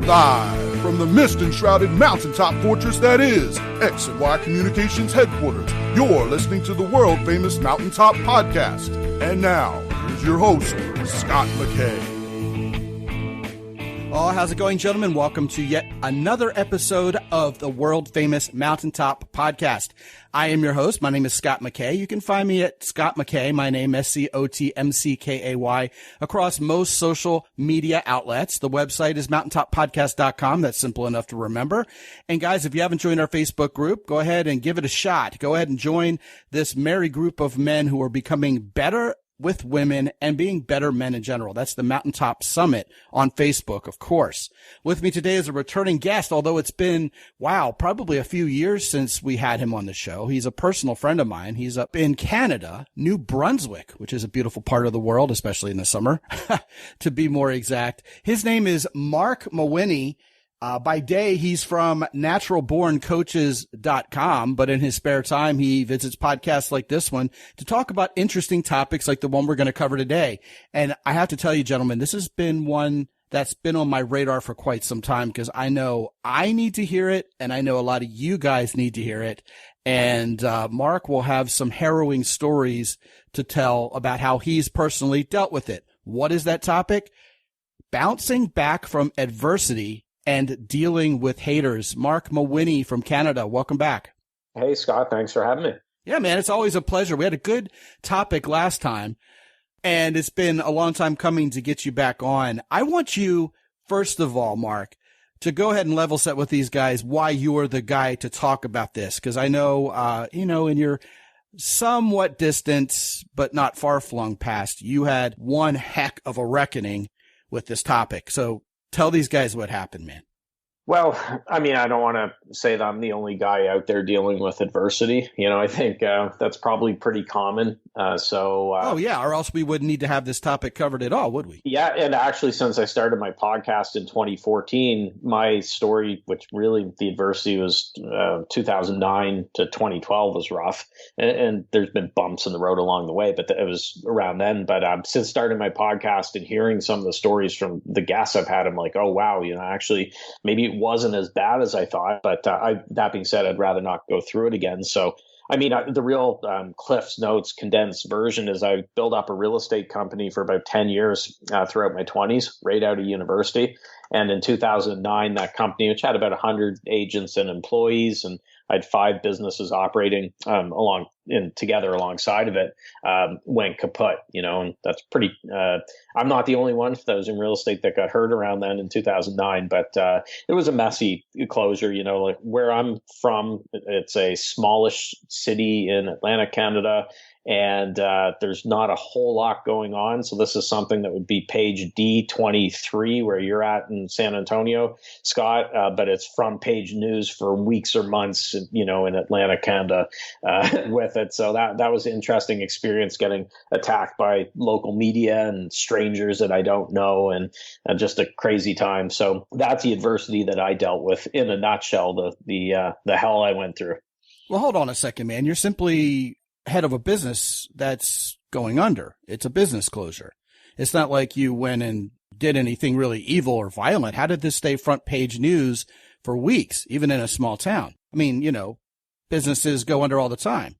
Live from the mist-enshrouded mountaintop fortress that is X and Y Communications headquarters, you're listening to the world-famous Mountaintop Podcast. And now, here's your host, Scot McKay. Oh, how's it going, gentlemen? Welcome to yet another episode of the world-famous Mountaintop Podcast. I am your host. My name is Scot McKay. You can find me at Scot McKay, my name ScotMcKay, across most social media outlets. The website is mountaintoppodcast.com. That's simple enough to remember. And guys, if you haven't joined our Facebook group, go ahead and give it a shot. Go ahead and join this merry group of men who are becoming better with women and being better men in general. That's the Mountaintop Summit on Facebook, of course. With me today is a returning guest, although it's been, probably a few years since we had him on the show. He's a personal friend of mine. He's up in Canada, New Brunswick, which is a beautiful part of the world, especially in the summer, to be more exact. His name is Marc Mawhinney. By day, he's from naturalborncoaches.com, but in his spare time, he visits podcasts like this one to talk about interesting topics like the one we're going to cover today. And I have to tell you, gentlemen, this has been one that's been on my radar for quite some time because I know I need to hear it, and I know a lot of you guys need to hear it. And Marc will have some harrowing stories to tell about how he's personally dealt with it. What is that topic? Bouncing back from adversity and dealing with haters. Marc Mawhinney from Canada, welcome back. Hey, Scott. Thanks for having me. Yeah, man, it's always a pleasure. We had a good topic last time, and it's been a long time coming to get you back on. I want you, first of all, Marc, to go ahead and level set with these guys why you're the guy to talk about this, because I know, in your somewhat distant but not far-flung past, you had one heck of a reckoning with this topic. So tell these guys what happened, man. Well, I mean, I don't want to say that I'm the only guy out there dealing with adversity. I think that's probably pretty common. Oh, yeah, or else we wouldn't need to have this topic covered at all, would we? Yeah, and actually, since I started my podcast in 2014, my story, which really the adversity was 2009 to 2012 was rough. And there's been bumps in the road along the way, but it was around then. But since starting my podcast and hearing some of the stories from the guests I've had, I'm like, oh, wow, actually, maybe it wasn't as bad as I thought. But that being said, I'd rather not go through it again. So, I mean, the real Cliff's Notes condensed version is I built up a real estate company for about 10 years throughout my 20s, right out of university. And in 2009, that company, which had about 100 agents and employees, and I had 5 businesses operating together alongside of it, went kaput, and that's pretty, I'm not the only one that was in real estate that got hurt around then in 2009, but it was a messy closure, like where I'm from, it's a smallish city in Atlantic, Canada. And there's not a whole lot going on. So this is something that would be page D23 where you're at in San Antonio, Scott, but it's front page news for weeks or months, in Atlantic, Canada with it. So that was an interesting experience, getting attacked by local media and strangers that I don't know, and just a crazy time. So that's the adversity that I dealt with in a nutshell, the hell I went through. Well, hold on a second, man. You're simply head of a business that's going under. It's a business closure. It's not like you went and did anything really evil or violent. How did this stay front page news for weeks, even in a small town? I mean, businesses go under all the time.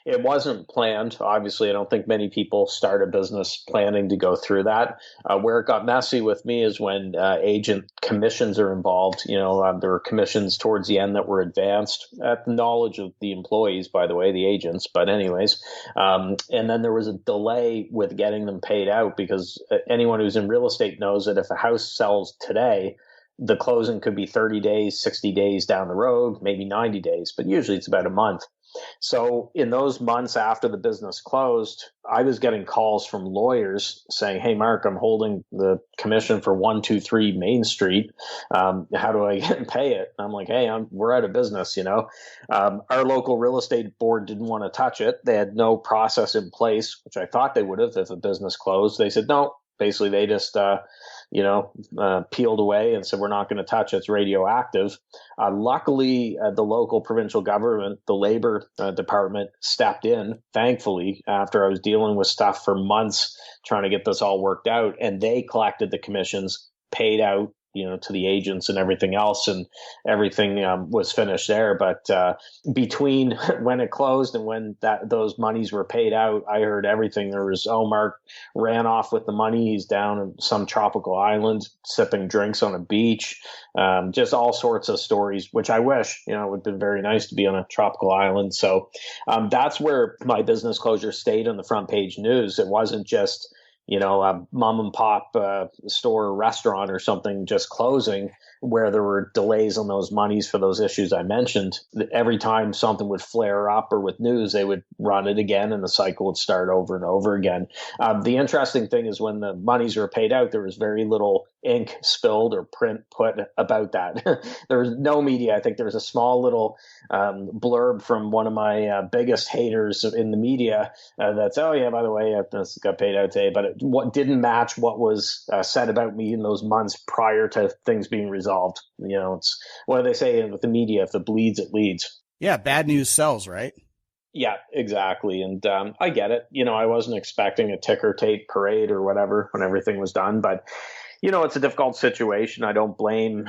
It wasn't planned. Obviously, I don't think many people start a business planning to go through that. Where it got messy with me is when agent commissions are involved. There were commissions towards the end that were advanced at the knowledge of the employees, by the way, the agents. But anyways, and then there was a delay with getting them paid out because anyone who's in real estate knows that if a house sells today, the closing could be 30 days, 60 days down the road, maybe 90 days, but usually it's about a month. So in those months after the business closed, I was getting calls from lawyers saying, hey, Marc, I'm holding the commission for 123 Main Street. How do I get and pay it? And I'm like, hey, we're out of business. Our local real estate board didn't want to touch it. They had no process in place, which I thought they would have if a business closed. They said, no, basically they just peeled away and said, we're not going to touch it. It's radioactive. Luckily, the local provincial government, the labor department stepped in, thankfully, after I was dealing with stuff for months trying to get this all worked out. And they collected the commissions, paid out to the agents and everything else, and everything was finished there. But between when it closed and when those monies were paid out, I heard everything. There was, Mark ran off with the money. He's down in some tropical island sipping drinks on a beach. Just all sorts of stories, which I wish, it would have been very nice to be on a tropical island. So that's where my business closure stayed on the front page news. It wasn't just a mom and pop store or restaurant or something just closing, where there were delays on those monies for those issues I mentioned. Every time something would flare up or with news, they would run it again and the cycle would start over and over again. The interesting thing is when the monies were paid out, there was very little ink spilled or print put about that. There was no media. I think there was a small little blurb from one of my biggest haters in the media that's, oh yeah, by the way, this got paid out today, but what didn't match what was said about me in those months prior to things being resolved. It's what do they say with the media? If it bleeds, it leads. Yeah, bad news sells, right? Yeah, exactly. And I get it. I wasn't expecting a ticker tape parade or whatever when everything was done, but it's a difficult situation. I don't blame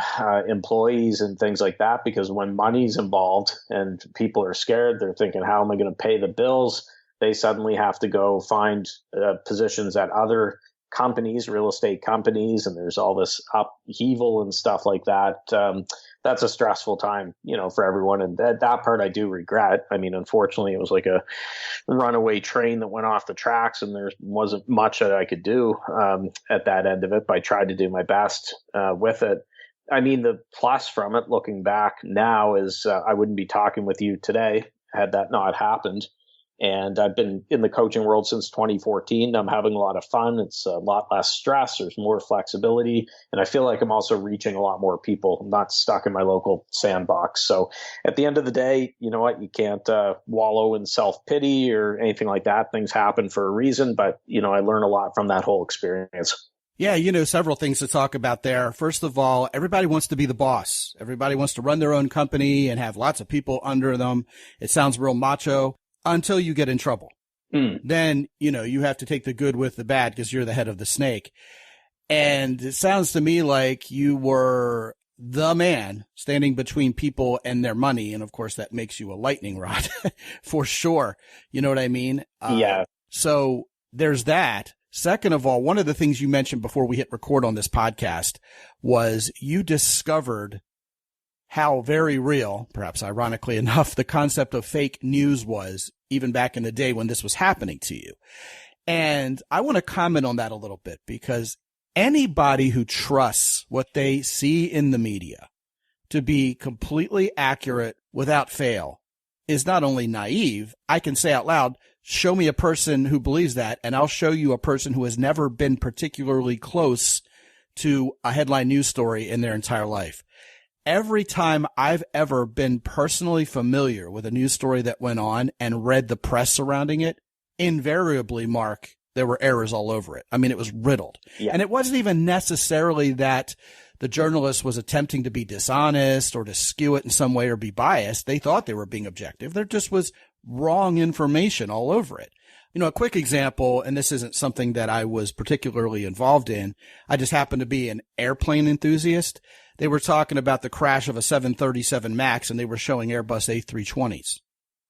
employees and things like that, because when money's involved and people are scared, they're thinking, how am I going to pay the bills? They suddenly have to go find positions at other companies, real estate companies, and there's all this upheaval and stuff like that. That's a stressful time, for everyone. And that part I do regret. I mean, unfortunately, it was like a runaway train that went off the tracks, and there wasn't much that I could do at that end of it, but I tried to do my best with it. I mean, the plus from it, looking back now, is I wouldn't be talking with you today had that not happened. And I've been in the coaching world since 2014. I'm having a lot of fun. It's a lot less stress. There's more flexibility. And I feel like I'm also reaching a lot more people. I'm not stuck in my local sandbox. So at the end of the day, you know what? You can't wallow in self-pity or anything like that. Things happen for a reason. But, I learn a lot from that whole experience. Yeah, several things to talk about there. First of all, everybody wants to be the boss. Everybody wants to run their own company and have lots of people under them. It sounds real macho. Until you get in trouble. Then, you have to take the good with the bad because you're the head of the snake. And it sounds to me like you were the man standing between people and their money. And of course, that makes you a lightning rod for sure. You know what I mean? Yeah. So there's that. Second of all, one of the things you mentioned before we hit record on this podcast was you discovered how very real, perhaps ironically enough, the concept of fake news was even back in the day when this was happening to you. And I want to comment on that a little bit, because anybody who trusts what they see in the media to be completely accurate without fail is not only naive. I can say out loud, show me a person who believes that, and I'll show you a person who has never been particularly close to a headline news story in their entire life. Every time I've ever been personally familiar with a news story that went on and read the press surrounding it, invariably, Mark, there were errors all over it. I mean, it was riddled. Yeah. And it wasn't even necessarily that the journalist was attempting to be dishonest or to skew it in some way or be biased. They thought they were being objective. There just was wrong information all over it. A quick example, and this isn't something that I was particularly involved in. I just happen to be an airplane enthusiast. They were talking about the crash of a 737 MAX, and they were showing Airbus A320s.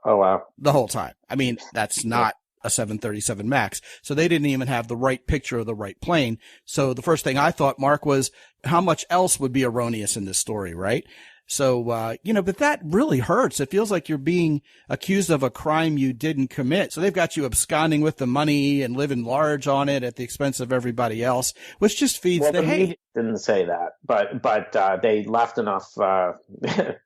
Oh, wow. The whole time. I mean, that's not a 737 MAX. So they didn't even have the right picture of the right plane. So the first thing I thought, Mark, was how much else would be erroneous in this story, right? So, but that really hurts. It feels like you're being accused of a crime you didn't commit. So they've got you absconding with the money and living large on it at the expense of everybody else, which just feeds the hate. Didn't say that, but they left enough. The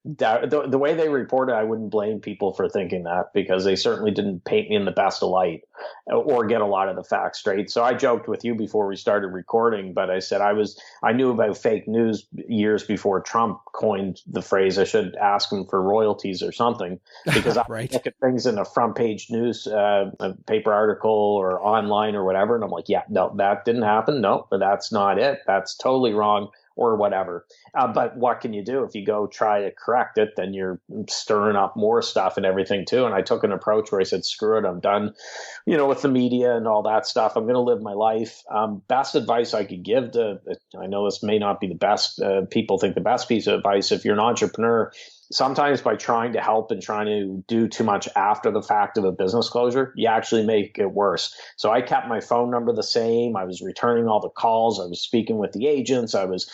way they reported, I wouldn't blame people for thinking that, because they certainly didn't paint me in the best of light or get a lot of the facts straight. So I joked with you before we started recording, but I said I knew about fake news years before Trump coined the phrase. I should ask him for royalties or something, because right. I look at things in a front page news a paper article or online or whatever, and I'm like, yeah, no, that didn't happen. No, that's not it. That's totally wrong. or whatever. But what can you do? If you go try to correct it, then you're stirring up more stuff and everything too. And I took an approach where I said, screw it, I'm done, with the media and all that stuff. I'm going to live my life. Best advice I could give I know this may not be the best, people think the best piece of advice. If you're an entrepreneur, sometimes by trying to help and trying to do too much after the fact of a business closure, you actually make it worse. So I kept my phone number the same. I was returning all the calls. I was speaking with the agents. I was,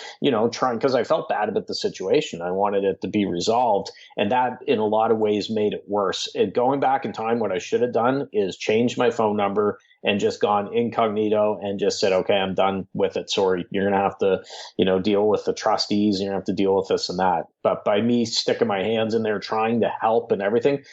trying, because I felt bad about the situation. I wanted it to be resolved. And that in a lot of ways made it worse. Going back in time, what I should have done is change my phone number and just gone incognito and just said, okay, I'm done with it. Sorry, you're going to have to, deal with the trustees. You're going to have to deal with this and that. But by me sticking my hands in there, trying to help and everything,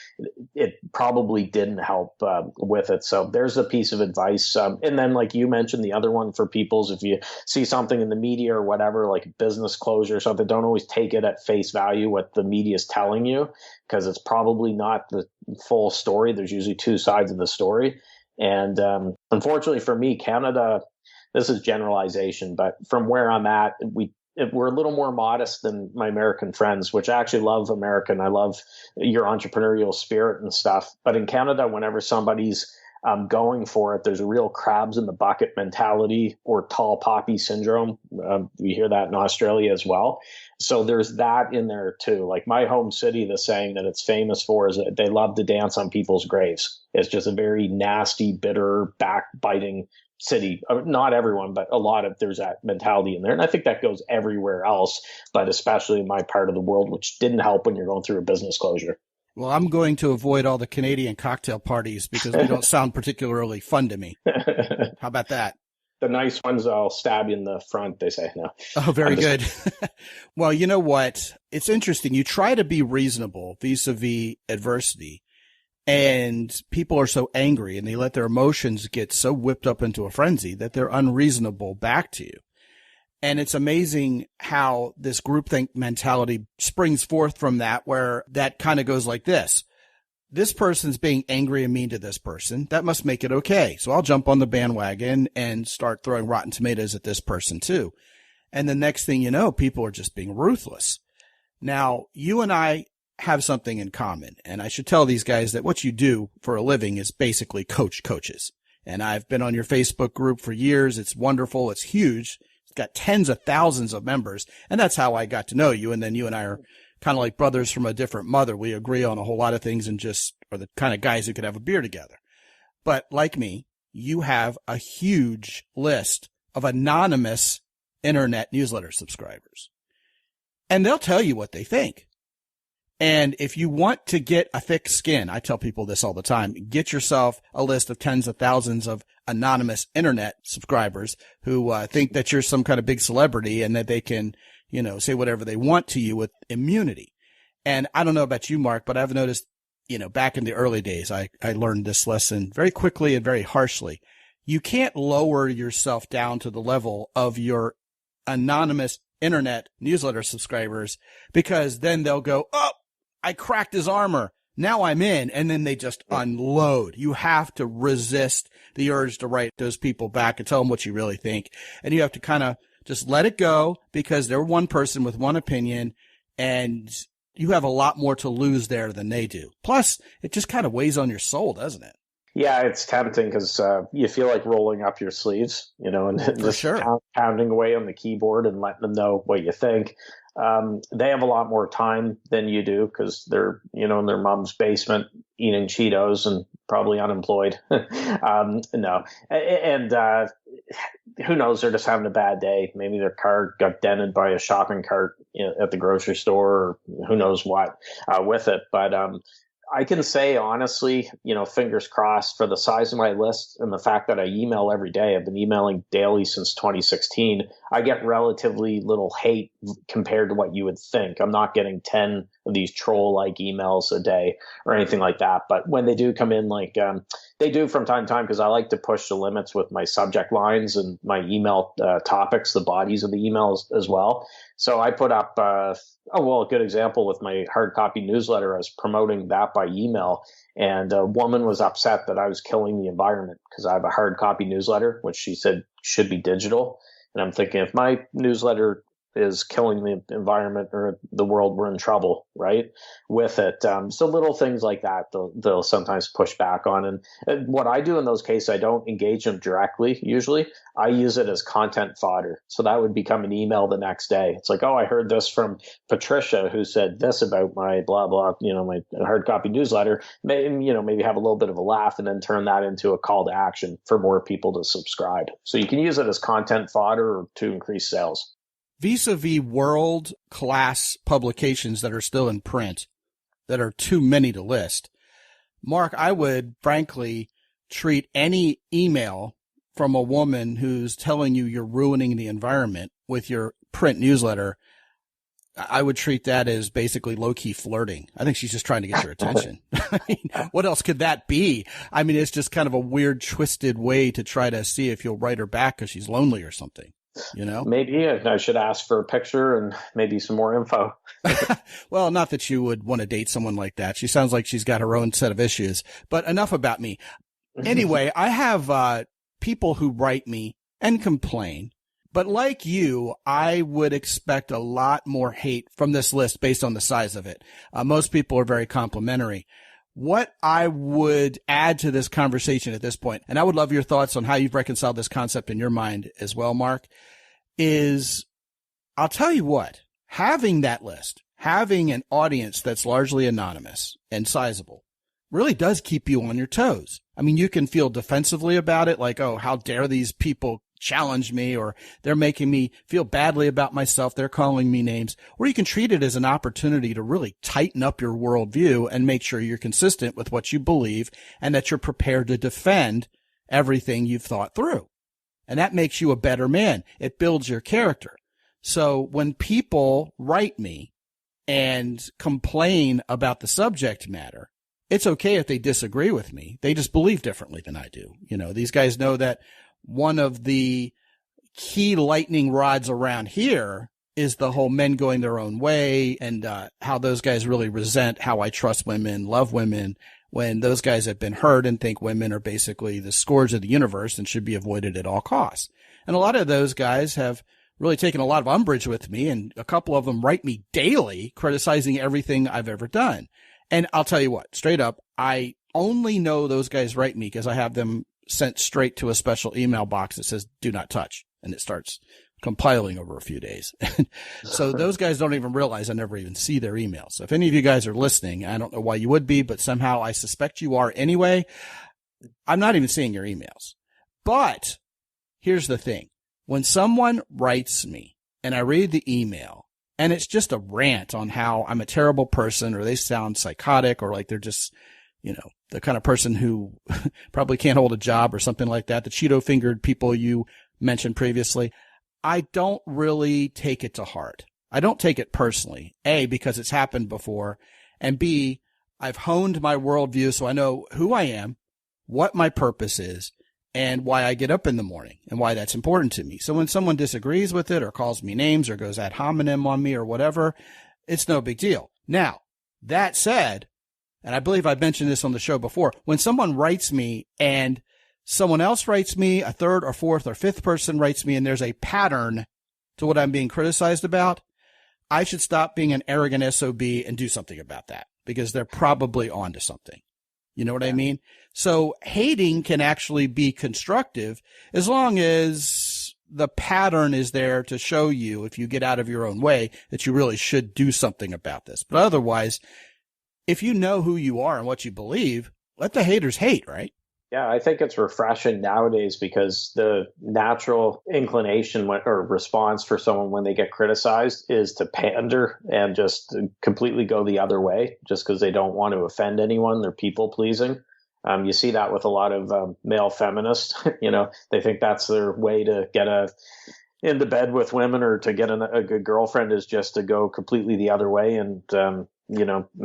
it probably didn't help with it. So there's a piece of advice. And then like you mentioned, the other one for people's, if you see something in the media or whatever, like business closure or something, don't always take it at face value, what the media is telling you, because it's probably not the full story. There's usually two sides of the story. And unfortunately for me, Canada, this is generalization, but from where I'm at, we're a little more modest than my American friends, which I actually love American. I love your entrepreneurial spirit and stuff. But in Canada, whenever somebody's going for it, there's a real crabs in the bucket mentality or tall poppy syndrome. We hear that in Australia as well. So there's that in there too. Like my home city, the saying that it's famous for is that they love to dance on people's graves. It's just a very nasty, bitter, backbiting city. Not everyone, but a lot of there's that mentality in there. And I think that goes everywhere else, but especially in my part of the world, which didn't help when you're going through a business closure. Well, I'm going to avoid all the Canadian cocktail parties because they don't sound particularly fun to me. How about that? The nice ones, I'll stab you in the front, they say. No. Oh, very good. Well, you know what? It's interesting. You try to be reasonable vis-a-vis adversity, and people are so angry and they let their emotions get so whipped up into a frenzy that they're unreasonable back to you. And it's amazing how this groupthink mentality springs forth from that, where that kind of goes like this. This person's being angry and mean to this person. That must make it okay. So I'll jump on the bandwagon and start throwing rotten tomatoes at this person too. And the next thing you know, people are just being ruthless. Now, you and I have something in common. And I should tell these guys that what you do for a living is basically coach coaches. And I've been on your Facebook group for years. It's wonderful. It's huge. It's got tens of thousands of members. And that's how I got to know you. And then you and I are kind of like brothers from a different mother. We agree on a whole lot of things and just are the kind of guys who could have a beer together. But like me, you have a huge list of anonymous internet newsletter subscribers. And they'll tell you what they think. And if you want to get a thick skin, I tell people this all the time, get yourself a list of tens of thousands of anonymous internet subscribers who think that you're some kind of big celebrity and that they can, say whatever they want to you with immunity. And I don't know about you, Mark, but I've noticed, back in the early days, I learned this lesson very quickly and very harshly. You can't lower yourself down to the level of your anonymous internet newsletter subscribers, because then they'll go, oh, I cracked his armor. Now I'm in. And then they just unload. You have to resist the urge to write those people back and tell them what you really think. And you have to kind of just let it go, because they're one person with one opinion, and you have a lot more to lose there than they do. Plus, it just kind of weighs on your soul, doesn't it? Yeah, it's tempting because you feel like rolling up your sleeves, and just sure. pounding away on the keyboard and letting them know what you think. They have a lot more time than you do because they're, in their mom's basement eating Cheetos and probably unemployed. No. And who knows? They're just having a bad day. Maybe their car got dented by a shopping cart at the grocery store, or who knows what with it. But I can say honestly, fingers crossed, for the size of my list and the fact that I email every day, I've been emailing daily since 2016, I get relatively little hate compared to what you would think. I'm not getting 10 of these troll-like emails a day or anything like that. But when they do come in, like they do from time to time, because I like to push the limits with my subject lines and my email topics, the bodies of the emails as well. So I put up, a good example with my hard copy newsletter. I was promoting that by email, and a woman was upset that I was killing the environment because I have a hard copy newsletter, which she said should be digital. And I'm thinking, if my newsletter is killing the environment or the world, we're in trouble, right? With it. So little things like that, they'll sometimes push back on. And what I do in those cases, I don't engage them directly. Usually I use it as content fodder. So that would become an email the next day. It's like, oh, I heard this from Patricia, who said this about my blah, blah, my hard copy newsletter. Maybe have a little bit of a laugh and then turn that into a call to action for more people to subscribe. So you can use it as content fodder or to increase sales. Vis-a-vis world-class publications that are still in print, that are too many to list, Mark, I would frankly treat any email from a woman who's telling you you're ruining the environment with your print newsletter, I would treat that as basically low-key flirting. I think she's just trying to get your attention. I mean, what else could that be? I mean, it's just kind of a weird, twisted way to try to see if you'll write her back because she's lonely or something. Maybe I should ask for a picture and maybe some more info. Well, not that you would want to date someone like that. She sounds like she's got her own set of issues, but enough about me. Anyway, I have people who write me and complain, but like you, I would expect a lot more hate from this list based on the size of it. Most people are very complimentary. What I would add to this conversation at this point, and I would love your thoughts on how you've reconciled this concept in your mind as well, Mark, is I'll tell you what, having that list, having an audience that's largely anonymous and sizable really does keep you on your toes. I mean, you can feel defensively about it, like, oh, how dare these people challenge me, or they're making me feel badly about myself. They're calling me names. Or you can treat it as an opportunity to really tighten up your worldview and make sure you're consistent with what you believe and that you're prepared to defend everything you've thought through. And that makes you a better man. It builds your character. So when people write me and complain about the subject matter, it's okay if they disagree with me. They just believe differently than I do. These guys know that one of the key lightning rods around here is the whole men going their own way, and how those guys really resent how I trust women, love women, when those guys have been hurt and think women are basically the scourge of the universe and should be avoided at all costs. And a lot of those guys have really taken a lot of umbrage with me, and a couple of them write me daily criticizing everything I've ever done. And I'll tell you what, straight up, I only know those guys write me because I have them sent straight to a special email box that says do not touch, and it starts compiling over a few days. So those guys don't even realize I never even see their emails. So if any of you guys are listening, I don't know why you would be, but somehow I suspect you are anyway. I'm not even seeing your emails. But here's the thing. When someone writes me and I read the email and it's just a rant on how I'm a terrible person, or they sound psychotic, or like they're just, the kind of person who probably can't hold a job or something like that, the Cheeto-fingered people you mentioned previously, I don't really take it to heart. I don't take it personally, A, because it's happened before, and B, I've honed my worldview so I know who I am, what my purpose is, and why I get up in the morning, and why that's important to me. So when someone disagrees with it or calls me names or goes ad hominem on me or whatever, it's no big deal. Now, that said, and I believe I've mentioned this on the show before, when someone writes me and someone else writes me, a third or fourth or fifth person writes me, and there's a pattern to what I'm being criticized about, I should stop being an arrogant SOB and do something about that, because they're probably onto something. You know what I mean? So hating can actually be constructive as long as the pattern is there to show you, if you get out of your own way, that you really should do something about this. But otherwise, if you know who you are and what you believe, let the haters hate, right? Yeah, I think it's refreshing nowadays, because the natural inclination or response for someone when they get criticized is to pander and just completely go the other way, just because they don't want to offend anyone. They're people pleasing. You see that with a lot of male feminists. They think that's their way to get into bed with women, or to get a good girlfriend, is just to go completely the other way and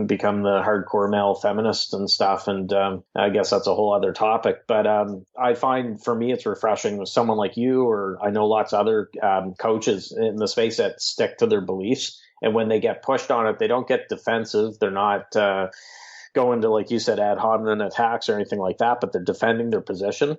become the hardcore male feminist and stuff. And I guess that's a whole other topic. But I find for me, it's refreshing with someone like you, or I know lots of other coaches in the space that stick to their beliefs. And when they get pushed on it, they don't get defensive. They're not going to, like you said, ad hominem attacks or anything like that, but they're defending their position.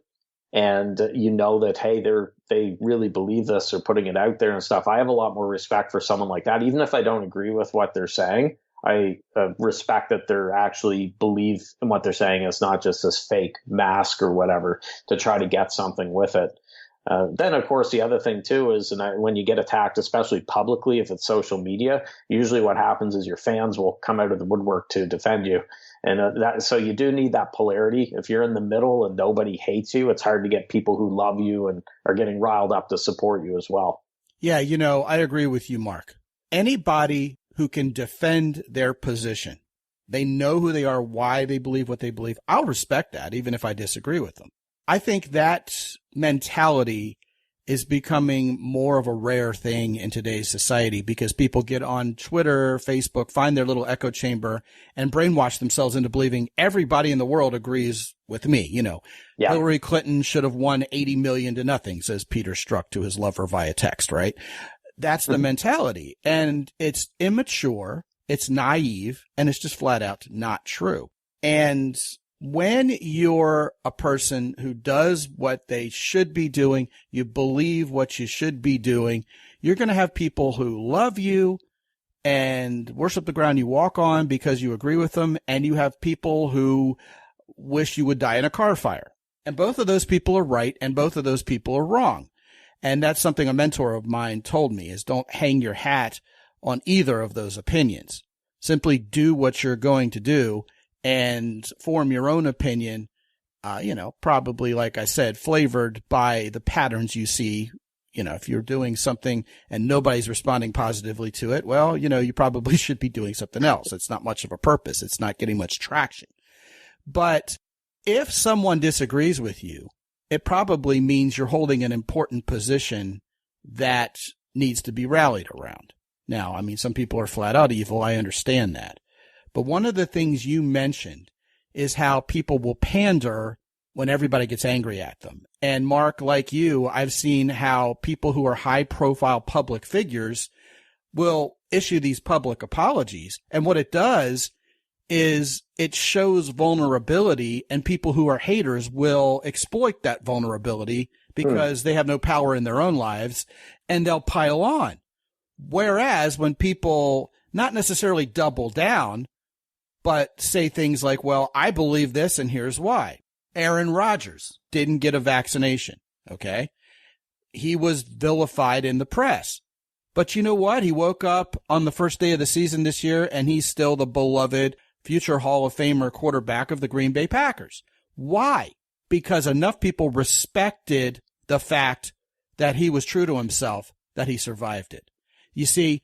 and you know that, hey, they really believe this, or putting it out there and stuff. I have a lot more respect for someone like that, even if I don't agree with what they're saying. I respect that they're actually believe in what they're saying. It's not just this fake mask or whatever to try to get something with it. Then, of course, the other thing too is, when you get attacked, especially publicly, if it's social media, usually what happens is your fans will come out of the woodwork to defend you. And so you do need that polarity. If you're in the middle and nobody hates you, it's hard to get people who love you and are getting riled up to support you as well. Yeah, I agree with you, Mark. Anybody who can defend their position, they know who they are, why they believe what they believe, I'll respect that, even if I disagree with them. I think that mentality is becoming more of a rare thing in today's society, because people get on Twitter, Facebook, find their little echo chamber and brainwash themselves into believing everybody in the world agrees with me. Yeah. Hillary Clinton should have won 80 million to nothing, says Peter Strzok to his lover via text, right? That's the mentality. And it's immature, it's naive, and it's just flat out not true. And when you're a person who does what they should be doing, you believe what you should be doing, you're going to have people who love you and worship the ground you walk on because you agree with them, and you have people who wish you would die in a car fire. And both of those people are right, and both of those people are wrong. And that's something a mentor of mine told me, is don't hang your hat on either of those opinions. Simply do what you're going to do and form your own opinion, probably, like I said, flavored by the patterns you see. If you're doing something and nobody's responding positively to it, well, you probably should be doing something else. It's not much of a purpose. It's not getting much traction. But if someone disagrees with you, it probably means you're holding an important position that needs to be rallied around. Now, some people are flat out evil. I understand that. But one of the things you mentioned is how people will pander when everybody gets angry at them. And Mark, like you, I've seen how people who are high-profile public figures will issue these public apologies. And what it does is it shows vulnerability, and people who are haters will exploit that vulnerability because they have no power in their own lives, and they'll pile on. Whereas when people not necessarily double down, but say things like, well, I believe this and here's why. Aaron Rodgers didn't get a vaccination, okay? He was vilified in the press. But you know what? He woke up on the first day of the season this year, and he's still the beloved future Hall of Famer quarterback of the Green Bay Packers. Why? Because enough people respected the fact that he was true to himself, that he survived it. You see,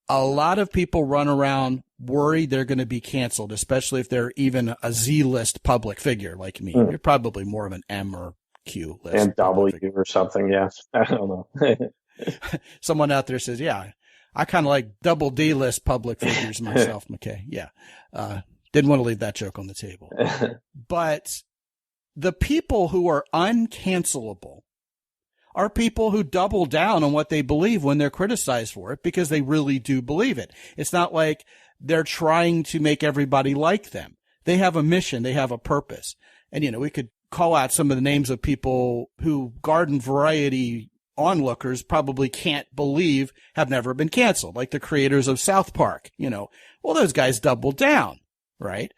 a lot of people run around worried they're going to be canceled, especially if they're even a Z-list public figure like me. You're probably more of an M or Q list. And W or something, yes. I don't know. Someone out there says, yeah, I kind of like double D-list public figures myself, McKay. Yeah. Didn't want to leave that joke on the table. But the people who are uncancelable are people who double down on what they believe when they're criticized for it, because they really do believe it. It's not like they're trying to make everybody like them. They have a mission. They have a purpose. And, we could call out some of the names of people who garden variety onlookers probably can't believe have never been canceled, like the creators of South Park. Well, those guys double down, right?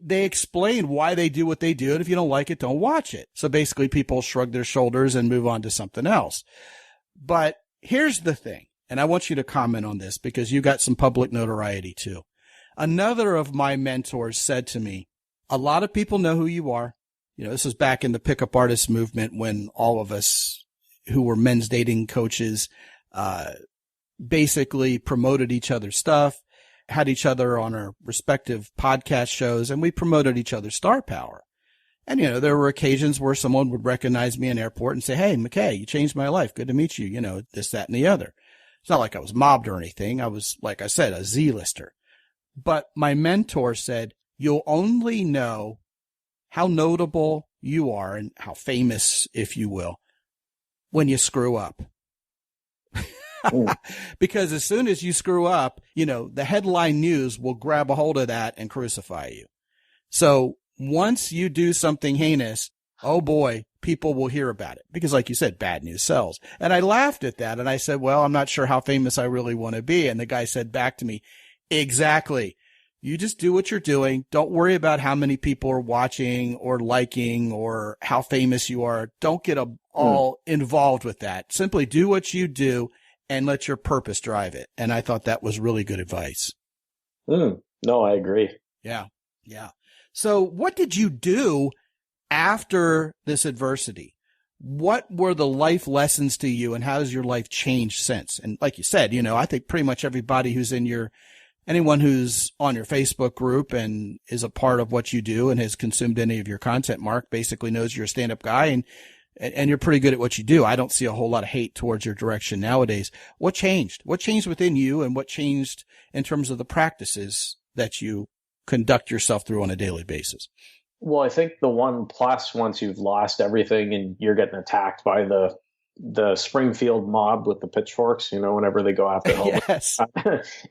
They explain why they do what they do, and if you don't like it, don't watch it. So basically people shrug their shoulders and move on to something else. But here's the thing, and I want you to comment on this because you got some public notoriety too. Another of my mentors said to me, a lot of people know who you are. This was back in the pickup artist movement when all of us who were men's dating coaches basically promoted each other's stuff, had each other on our respective podcast shows, and we promoted each other's star power. And, there were occasions where someone would recognize me in airport and say, hey, McKay, you changed my life. Good to meet you. This, that, and the other. It's not like I was mobbed or anything. I was, like I said, a Z-lister. But my mentor said, you'll only know how notable you are and how famous, if you will, when you screw up. Because as soon as you screw up, the headline news will grab a hold of that and crucify you. So once you do something heinous, oh boy, people will hear about it because, like you said, bad news sells. And I laughed at that. And I said, well, I'm not sure how famous I really want to be. And the guy said back to me, exactly. You just do what you're doing. Don't worry about how many people are watching or liking or how famous you are. Don't get all involved with that. Simply do what you do and let your purpose drive it. And I thought that was really good advice. No, I agree. Yeah. Yeah. So what did you do after this adversity? What were the life lessons to you and how has your life changed since? And like you said, I think pretty much everybody who's anyone who's on your Facebook group and is a part of what you do and has consumed any of your content, Mark, basically knows you're a stand-up guy and you're pretty good at what you do. I don't see a whole lot of hate towards your direction nowadays. What changed? What changed within you and what changed in terms of the practices that you conduct yourself through on a daily basis? Well, I think the one plus, once you've lost everything and you're getting attacked by the Springfield mob with the pitchforks, whenever they go after home. Yes.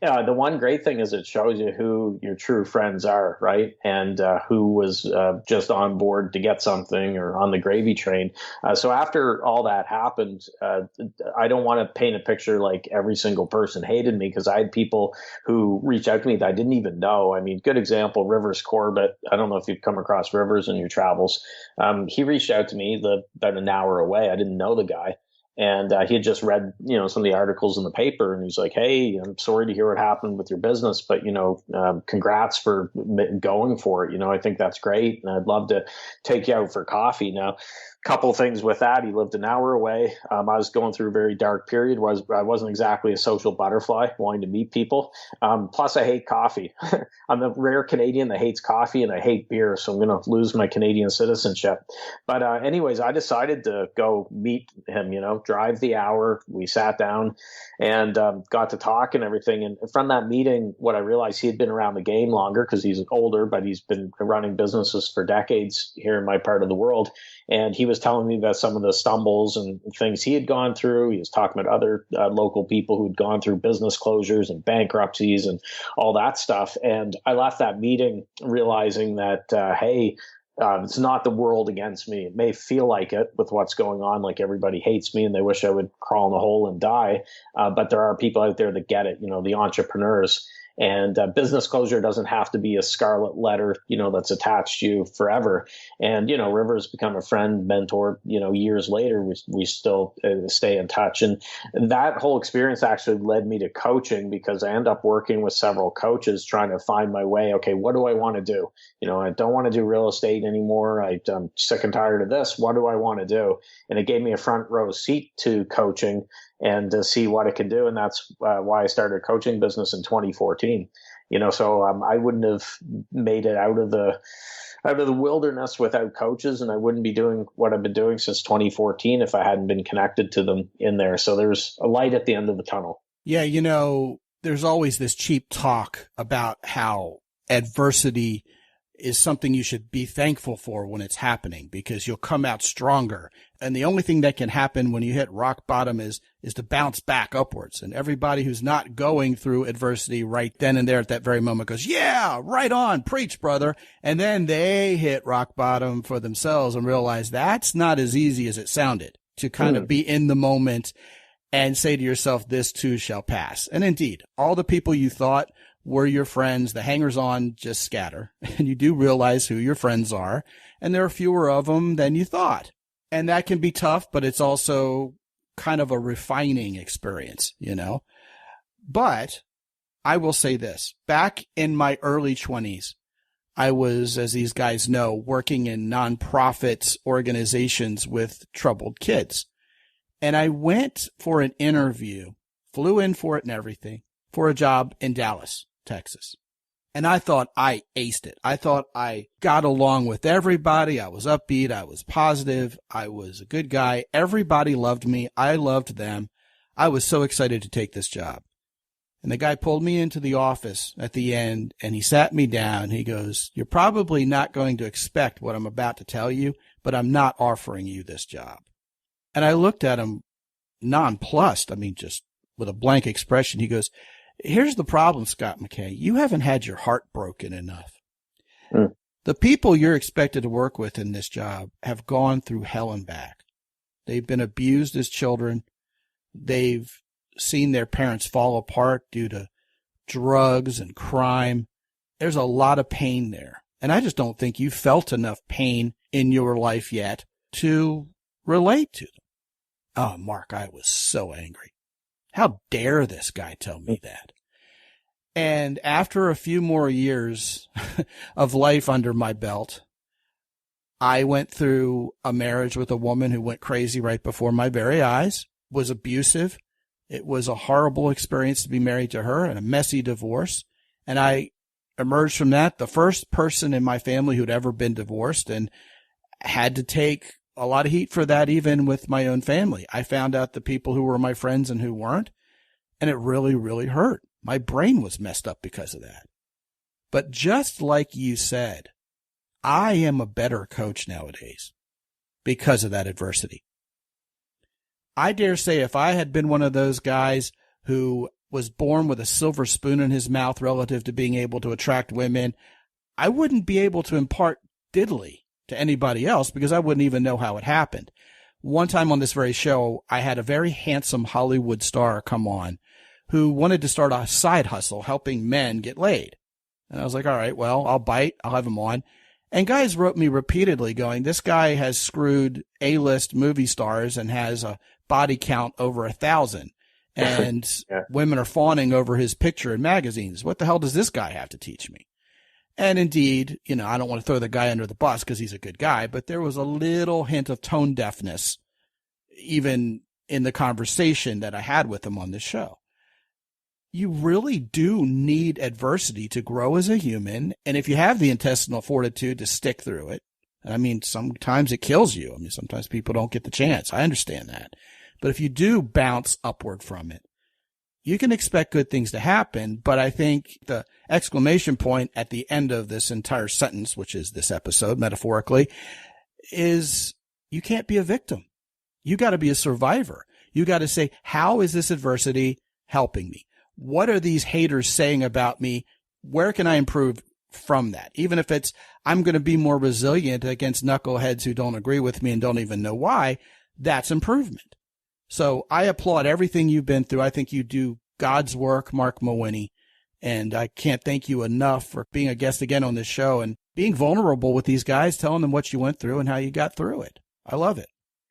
Yeah, the one great thing is it shows you who your true friends are, right? And who was just on board to get something or on the gravy train. So after all that happened, I don't want to paint a picture like every single person hated me, because I had people who reached out to me that I didn't even know. I mean, good example, Rivers Corbett. I don't know if you've come across Rivers in your travels. He reached out to me about an hour away. I didn't know the guy. And he had just read, some of the articles in the paper, and he's like, "Hey, I'm sorry to hear what happened with your business, but congrats for going for it. I think that's great, and I'd love to take you out for coffee." Now, couple of things with that. He lived an hour away. I was going through a very dark period where I wasn't exactly a social butterfly, wanting to meet people. Plus, I hate coffee. I'm a rare Canadian that hates coffee, and I hate beer, so I'm going to lose my Canadian citizenship. But anyways, I decided to go meet him, drive the hour. We sat down and got to talk and everything. And from that meeting, what I realized, he had been around the game longer because he's older, but he's been running businesses for decades here in my part of the world. And he was telling me about some of the stumbles and things he had gone through. He was talking about other local people who'd gone through business closures and bankruptcies and all that stuff. And I left that meeting realizing that, hey, it's not the world against me. It may feel like it with what's going on, like everybody hates me and they wish I would crawl in a hole and die. But there are people out there that get it, the entrepreneurs. And business closure doesn't have to be a scarlet letter, that's attached to you forever. And, River's become a friend, mentor, years later, we still stay in touch. And that whole experience actually led me to coaching, because I end up working with several coaches trying to find my way. Okay, what do I want to do? I don't want to do real estate anymore. I'm sick and tired of this. What do I want to do? And it gave me a front row seat to coaching and to see what it can do. And that's why I started a coaching business in 2014. So I wouldn't have made it out of the wilderness without coaches, and I wouldn't be doing what I've been doing since 2014 if I hadn't been connected to them in there. So there's a light at the end of the tunnel. Yeah, there's always this cheap talk about how adversity is something you should be thankful for when it's happening, because you'll come out stronger. And the only thing that can happen when you hit rock bottom is to bounce back upwards. And everybody who's not going through adversity right then and there at that very moment goes, yeah, right on, preach, brother. And then they hit rock bottom for themselves and realize that's not as easy as it sounded, to kind of be in the moment and say to yourself, this too shall pass. And indeed, all the people you thought were your friends, the hangers-on, just scatter. And you do realize who your friends are, and there are fewer of them than you thought. And that can be tough, but it's also kind of a refining experience, But I will say this. Back in my early 20s, I was, as these guys know, working in nonprofit organizations with troubled kids. And I went for an interview, flew in for it and everything, for a job in Dallas, Texas. And I thought I aced it. I thought I got along with everybody. I was upbeat. I was positive. I was a good guy. Everybody loved me. I loved them. I was so excited to take this job. And the guy pulled me into the office at the end, and he sat me down. He goes, you're probably not going to expect what I'm about to tell you, but I'm not offering you this job. And I looked at him nonplussed. Just with a blank expression. He goes, here's the problem, Scot McKay. You haven't had your heart broken enough. The people you're expected to work with in this job have gone through hell and back. They've been abused as children. They've seen their parents fall apart due to drugs and crime. There's a lot of pain there. And I just don't think you felt enough pain in your life yet to relate to them. Oh, Mark, I was so angry. How dare this guy tell me that? And after a few more years of life under my belt, I went through a marriage with a woman who went crazy right before my very eyes, was abusive. It was a horrible experience to be married to her, and a messy divorce. And I emerged from that the first person in my family who'd ever been divorced, and had to take a lot of heat for that, even with my own family. I found out the people who were my friends and who weren't, and it really, really hurt. My brain was messed up because of that. But just like you said, I am a better coach nowadays because of that adversity. I dare say if I had been one of those guys who was born with a silver spoon in his mouth relative to being able to attract women, I wouldn't be able to impart diddly to anybody else because I wouldn't even know how it happened. One time on this very show, I had a very handsome Hollywood star come on who wanted to start a side hustle helping men get laid. And I was like, all right, well, I'll bite. I'll have him on. And guys wrote me repeatedly going, this guy has screwed A-list movie stars and has a body count over 1,000. And women are fawning over his picture in magazines. What the hell does this guy have to teach me? And indeed, you know, I don't want to throw the guy under the bus because he's a good guy, but there was a little hint of tone deafness even in the conversation that I had with him on this show. You really do need adversity to grow as a human. And if you have the intestinal fortitude to stick through it, I mean, sometimes it kills you. I mean, sometimes people don't get the chance. I understand that. But if you do bounce upward from it, you can expect good things to happen. But I think the exclamation point at the end of this entire sentence, which is this episode, metaphorically, is you can't be a victim. You got to be a survivor. You got to say, how is this adversity helping me? What are these haters saying about me? Where can I improve from that? Even if it's, I'm going to be more resilient against knuckleheads who don't agree with me and don't even know why, that's improvement. So I applaud everything you've been through. I think you do God's work, Marc Mawhinney. And I can't thank you enough for being a guest again on this show and being vulnerable with these guys, telling them what you went through and how you got through it. I love it.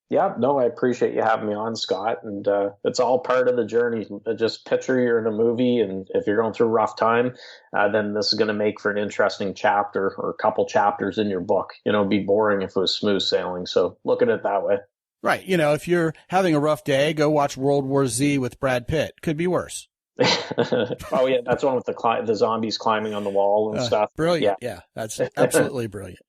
Yeah, no, I appreciate you having me on, Scott. And it's all part of the journey. Just picture you're in a movie, and if you're going through a rough time, then this is going to make for an interesting chapter or a couple chapters in your book. You know, it'd be boring if it was smooth sailing. So look at it that way. Right. You know, if you're having a rough day, go watch World War Z with Brad Pitt. Could be worse. Oh, yeah. That's one with the zombies climbing on the wall and stuff. Brilliant. Yeah, that's absolutely brilliant.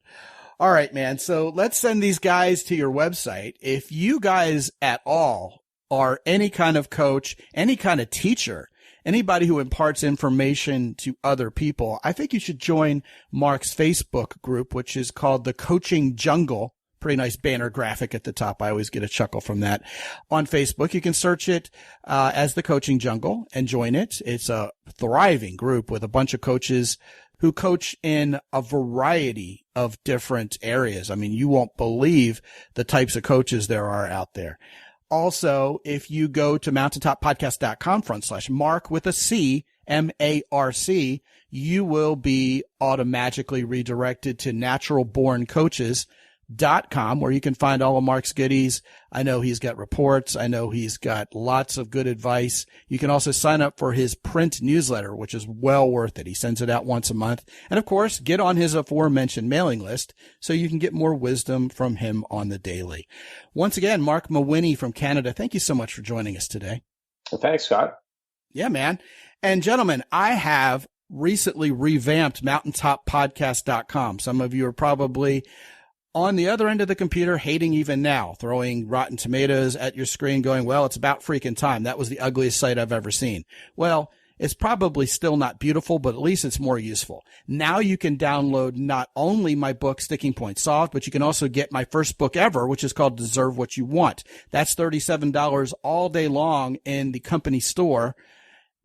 All right, man. So let's send these guys to your website. If you guys at all are any kind of coach, any kind of teacher, anybody who imparts information to other people, I think you should join Marc's Facebook group, which is called The Coaching Jungle. Pretty nice banner graphic at the top. I always get a chuckle from that. On Facebook, you can search it as The Coaching Jungle and join it. It's a thriving group with a bunch of coaches who coach in a variety of different areas. I mean, you won't believe the types of coaches there are out there. Also, if you go to mountaintoppodcast.com/Marc with a C, MARC, you will be automatically redirected to naturalborncoaches.com, where you can find all of Marc's goodies. I know he's got reports. I know he's got lots of good advice. You can also sign up for his print newsletter, which is well worth it. He sends it out once a month. And of course, get on his aforementioned mailing list so you can get more wisdom from him on the daily. Once again, Marc Mawhinney from Canada, thank you so much for joining us today. Well, thanks, Scott. Yeah, man. And gentlemen, I have recently revamped mountaintoppodcast.com. Some of you are probably on the other end of the computer, hating even now, throwing rotten tomatoes at your screen going, well, it's about freaking time. That was the ugliest site I've ever seen. Well, it's probably still not beautiful, but at least it's more useful. Now you can download not only my book, Sticking Point Solved, but you can also get my first book ever, which is called Deserve What You Want. That's $37 all day long in the company store.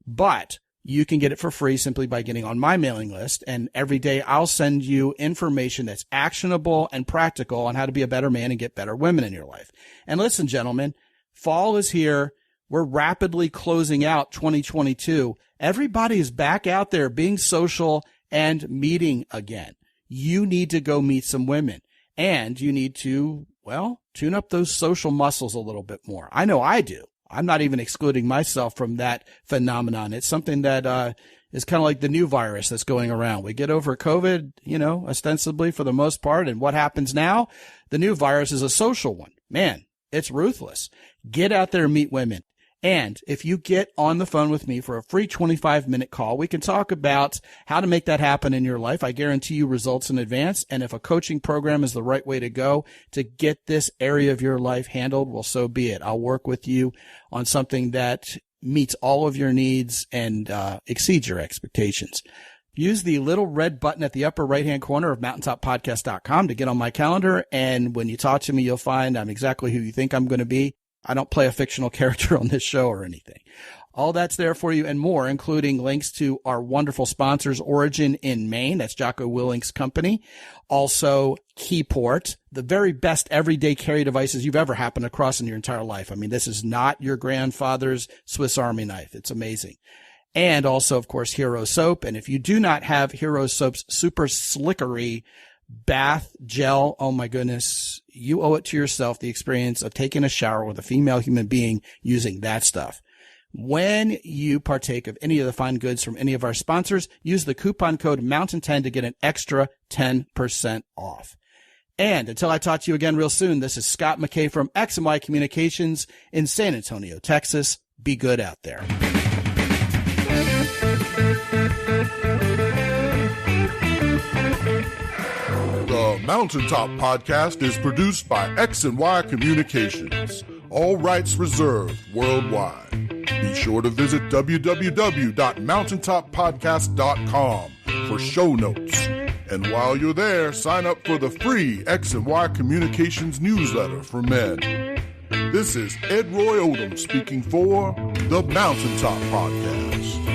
But You can get it for free simply by getting on my mailing list. And every day I'll send you information that's actionable and practical on how to be a better man and get better women in your life. And listen, gentlemen, fall is here. We're rapidly closing out 2022. Everybody is back out there being social and meeting again. You need to go meet some women, and you need to, well, tune up those social muscles a little bit more. I know I do. I'm not even excluding myself from that phenomenon. It's something that is kind of like the new virus that's going around. We get over COVID, ostensibly for the most part. And what happens now? The new virus is a social one. Man, it's ruthless. Get out there and meet women. And if you get on the phone with me for a free 25-minute call, we can talk about how to make that happen in your life. I guarantee you results in advance. And if a coaching program is the right way to go to get this area of your life handled, well, so be it. I'll work with you on something that meets all of your needs and exceeds your expectations. Use the little red button at the upper right-hand corner of mountaintoppodcast.com to get on my calendar. And when you talk to me, you'll find I'm exactly who you think I'm going to be. I don't play a fictional character on this show or anything. All that's there for you and more, including links to our wonderful sponsors, Origin in Maine. That's Jocko Willink's company. Also, Keyport, the very best everyday carry devices you've ever happened across in your entire life. I mean, this is not your grandfather's Swiss Army knife. It's amazing. And also, of course, Hero Soap. And if you do not have Hero Soap's super slickery bath gel, oh my goodness, you owe it to yourself the experience of taking a shower with a female human being using that stuff. When you partake of any of the fine goods from any of our sponsors, use the coupon code MOUNTAIN10 to get an extra 10% off. And until I talk to you again real soon, this is Scot McKay from X&Y Communications in San Antonio, Texas. Be good out there. The Mountaintop Podcast is produced by X&Y Communications. All rights reserved worldwide. Be sure to visit www.mountaintoppodcast.com for show notes. And while you're there, sign up for the free X&Y Communications newsletter for men. This is Ed Roy Odom speaking for the Mountaintop Podcast.